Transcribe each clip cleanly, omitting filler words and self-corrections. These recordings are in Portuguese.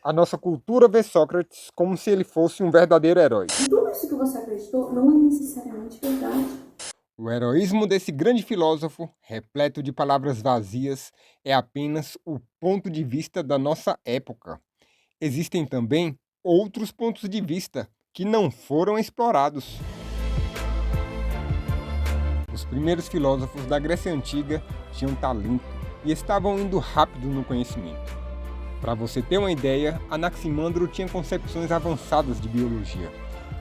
A nossa cultura vê Sócrates como se ele fosse um verdadeiro herói. E tudo isso que você acreditou não é necessariamente verdade. O heroísmo desse grande filósofo, repleto de palavras vazias, é apenas o ponto de vista da nossa época. Existem também outros pontos de vista que não foram explorados. Os primeiros filósofos da Grécia Antiga tinham talento e estavam indo rápido no conhecimento. Para você ter uma ideia, Anaximandro tinha concepções avançadas de biologia,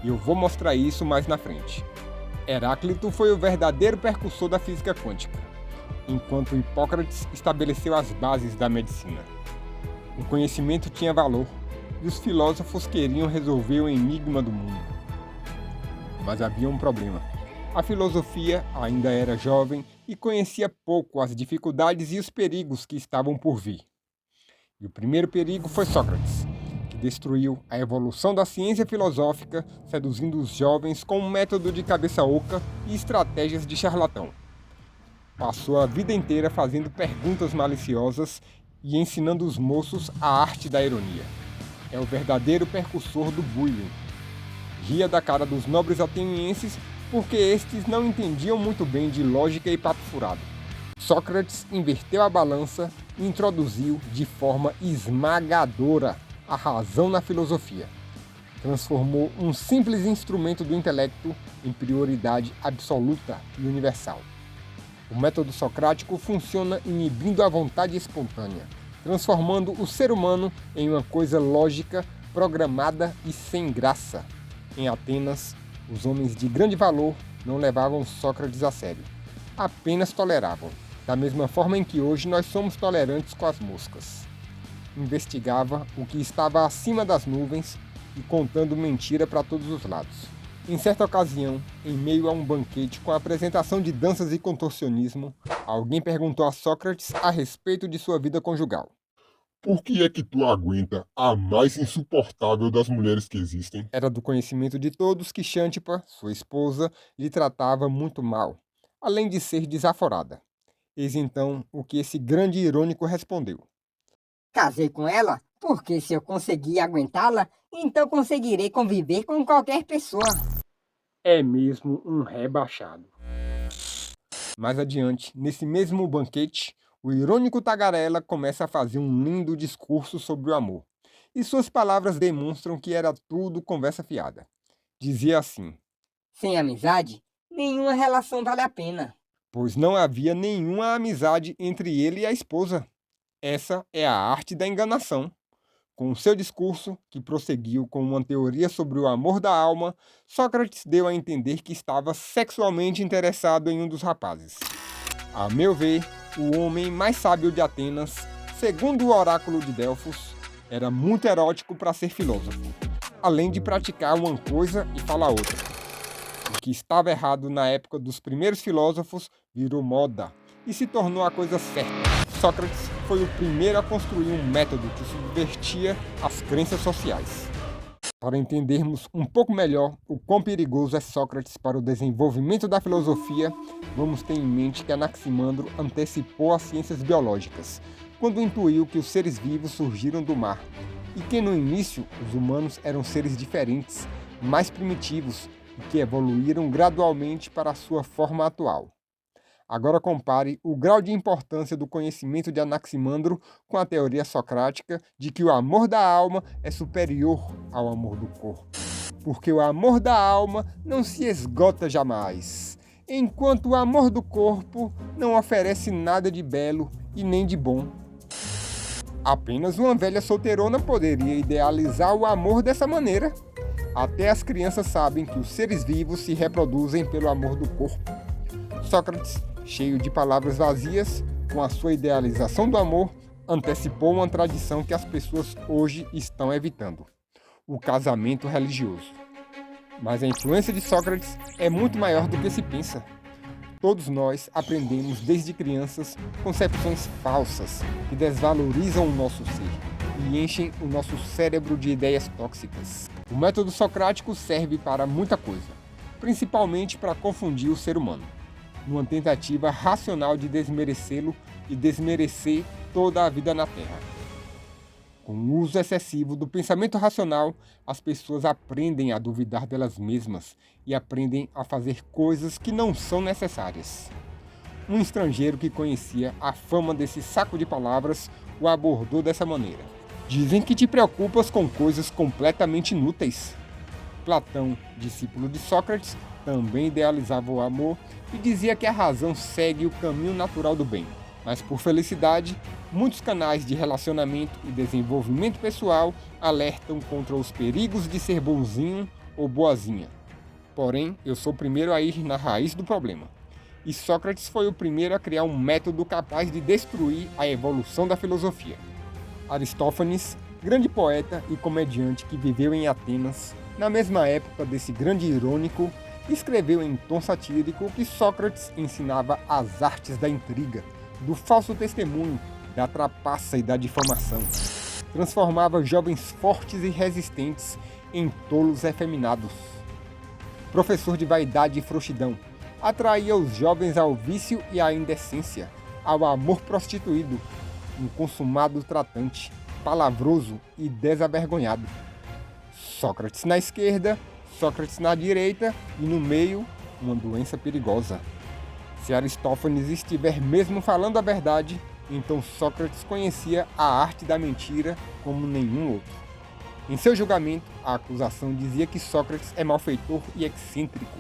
e eu vou mostrar isso mais na frente. Heráclito foi o verdadeiro precursor da física quântica, enquanto Hipócrates estabeleceu as bases da medicina. O conhecimento tinha valor, e os filósofos queriam resolver o enigma do mundo. Mas havia um problema. A filosofia ainda era jovem e conhecia pouco as dificuldades e os perigos que estavam por vir. E o primeiro perigo foi Sócrates, que destruiu a evolução da ciência filosófica, seduzindo os jovens com um método de cabeça oca e estratégias de charlatão. Passou a vida inteira fazendo perguntas maliciosas e ensinando os moços a arte da ironia. É o verdadeiro precursor do bullying. Ria da cara dos nobres atenienses porque estes não entendiam muito bem de lógica e papo furado. Sócrates inverteu a balança e introduziu de forma esmagadora a razão na filosofia. Transformou um simples instrumento do intelecto em prioridade absoluta e universal. O método socrático funciona inibindo a vontade espontânea, transformando o ser humano em uma coisa lógica, programada e sem graça. Em Atenas, os homens de grande valor não levavam Sócrates a sério, apenas toleravam, da mesma forma em que hoje nós somos tolerantes com as moscas. Investigava o que estava acima das nuvens e contando mentira para todos os lados. Em certa ocasião, em meio a um banquete com a apresentação de danças e contorcionismo, alguém perguntou a Sócrates a respeito de sua vida conjugal. Por que é que tu aguenta a mais insuportável das mulheres que existem? Era do conhecimento de todos que Xântipa, sua esposa, lhe tratava muito mal, além de ser desaforada. Eis então o que esse grande irônico respondeu. Casei com ela porque se eu conseguir aguentá-la, então conseguirei conviver com qualquer pessoa. É mesmo um rebaixado. Mais adiante, nesse mesmo banquete, o irônico tagarela começa a fazer um lindo discurso sobre o amor. E suas palavras demonstram que era tudo conversa fiada. Dizia assim, Sem amizade, nenhuma relação vale a pena. pois não havia nenhuma amizade entre ele e a esposa. Essa é a arte da enganação. Com o seu discurso, que prosseguiu com uma teoria sobre o amor da alma, Sócrates deu a entender que estava sexualmente interessado em um dos rapazes. A meu ver, o homem mais sábio de Atenas, segundo o oráculo de Delfos, era muito erótico para ser filósofo, além de praticar uma coisa e falar outra. O que estava errado na época dos primeiros filósofos virou moda e se tornou a coisa certa. Sócrates foi o primeiro a construir um método que subvertia as crenças sociais. Para entendermos um pouco melhor o quão perigoso é Sócrates para o desenvolvimento da filosofia, vamos ter em mente que Anaximandro antecipou as ciências biológicas, quando intuiu que os seres vivos surgiram do mar, e que no início os humanos eram seres diferentes, mais primitivos, e que evoluíram gradualmente para a sua forma atual. Agora compare o grau de importância do conhecimento de Anaximandro com a teoria socrática de que o amor da alma é superior ao amor do corpo, porque o amor da alma não se esgota jamais, enquanto o amor do corpo não oferece nada de belo e nem de bom. Apenas uma velha solteirona poderia idealizar o amor dessa maneira. Até as crianças sabem que os seres vivos se reproduzem pelo amor do corpo. Sócrates, cheio de palavras vazias, com a sua idealização do amor, antecipou uma tradição que as pessoas hoje estão evitando: o casamento religioso. Mas a influência de Sócrates é muito maior do que se pensa. Todos nós aprendemos desde crianças concepções falsas que desvalorizam o nosso ser e enchem o nosso cérebro de ideias tóxicas. O método socrático serve para muita coisa, principalmente para confundir o ser humano, numa tentativa racional de desmerecê-lo e desmerecer toda a vida na Terra. Com o uso excessivo do pensamento racional, as pessoas aprendem a duvidar delas mesmas e aprendem a fazer coisas que não são necessárias. Um estrangeiro que conhecia a fama desse saco de palavras o abordou dessa maneira: dizem que te preocupas com coisas completamente inúteis. Platão, discípulo de Sócrates, também idealizava o amor e dizia que a razão segue o caminho natural do bem. Mas por felicidade, muitos canais de relacionamento e desenvolvimento pessoal alertam contra os perigos de ser bonzinho ou boazinha. Porém, eu sou o primeiro a ir na raiz do problema. E Sócrates foi o primeiro a criar um método capaz de destruir a evolução da filosofia. Aristófanes, grande poeta e comediante que viveu em Atenas, na mesma época desse grande irônico, escreveu em tom satírico que Sócrates ensinava as artes da intriga, do falso testemunho, da trapaça e da difamação. Transformava jovens fortes e resistentes em tolos efeminados. Professor de vaidade e frouxidão, atraía os jovens ao vício e à indecência, ao amor prostituído, um consumado tratante, palavroso e desavergonhado. Sócrates na esquerda, Sócrates na direita e no meio, uma doença perigosa. Se Aristófanes estiver mesmo falando a verdade, então Sócrates conhecia a arte da mentira como nenhum outro. Em seu julgamento, a acusação dizia que Sócrates é malfeitor e excêntrico,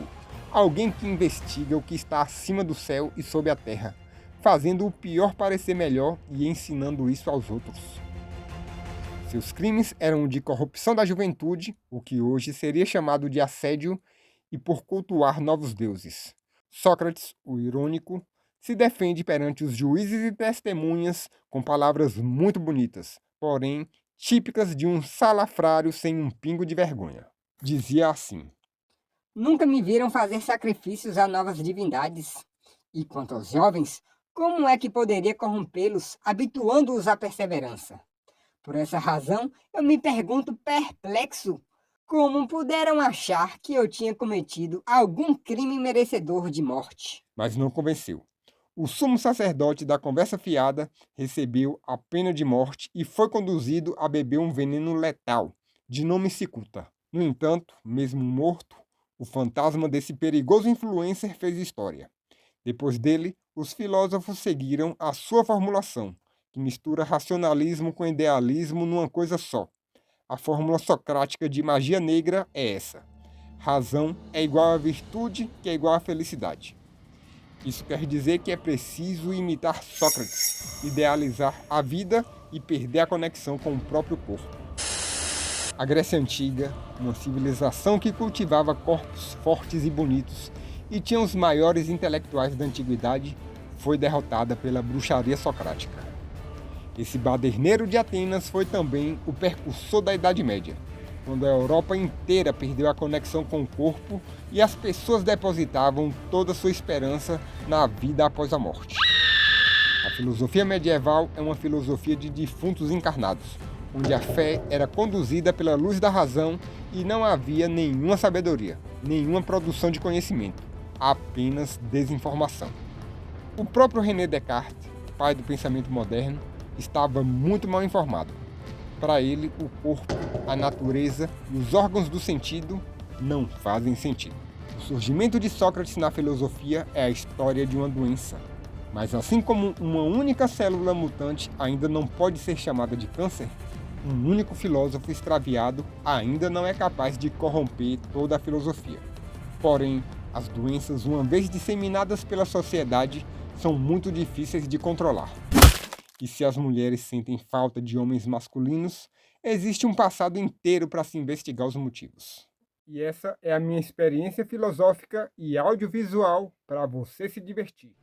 alguém que investiga o que está acima do céu e sob a terra, fazendo o pior parecer melhor e ensinando isso aos outros. Seus crimes eram de corrupção da juventude, o que hoje seria chamado de assédio, e por cultuar novos deuses. Sócrates, o irônico, se defende perante os juízes e testemunhas com palavras muito bonitas, porém típicas de um salafrário sem um pingo de vergonha. Dizia assim: Nunca me viram fazer sacrifícios a novas divindades. E quanto aos jovens, como é que poderia corrompê-los, habituando-os à perseverança? Por essa razão, eu me pergunto perplexo como puderam achar que eu tinha cometido algum crime merecedor de morte. Mas não convenceu. O sumo sacerdote da conversa fiada recebeu a pena de morte e foi conduzido a beber um veneno letal, de nome cicuta. No entanto, mesmo morto, o fantasma desse perigoso influencer fez história. Depois dele, os filósofos seguiram a sua formulação, que mistura racionalismo com idealismo numa coisa só. A fórmula socrática de magia negra é essa: razão é igual a virtude, que é igual a felicidade. Isso quer dizer que é preciso imitar Sócrates, idealizar a vida e perder a conexão com o próprio corpo. A Grécia Antiga, uma civilização que cultivava corpos fortes e bonitos e tinha os maiores intelectuais da antiguidade, foi derrotada pela bruxaria socrática. Esse baderneiro de Atenas foi também o precursor da Idade Média, quando a Europa inteira perdeu a conexão com o corpo e as pessoas depositavam toda a sua esperança na vida após a morte. A filosofia medieval é uma filosofia de defuntos encarnados, onde a fé era conduzida pela luz da razão e não havia nenhuma sabedoria, nenhuma produção de conhecimento, apenas desinformação. O próprio René Descartes, pai do pensamento moderno, estava muito mal informado. Para ele, o corpo, a natureza e os órgãos do sentido não fazem sentido. O surgimento de Sócrates na filosofia é a história de uma doença. Mas assim como uma única célula mutante ainda não pode ser chamada de câncer, um único filósofo extraviado ainda não é capaz de corromper toda a filosofia. Porém, as doenças, uma vez disseminadas pela sociedade, são muito difíceis de controlar. E se as mulheres sentem falta de homens masculinos, existe um passado inteiro para se investigar os motivos. E essa é a minha experiência filosófica e audiovisual para você se divertir.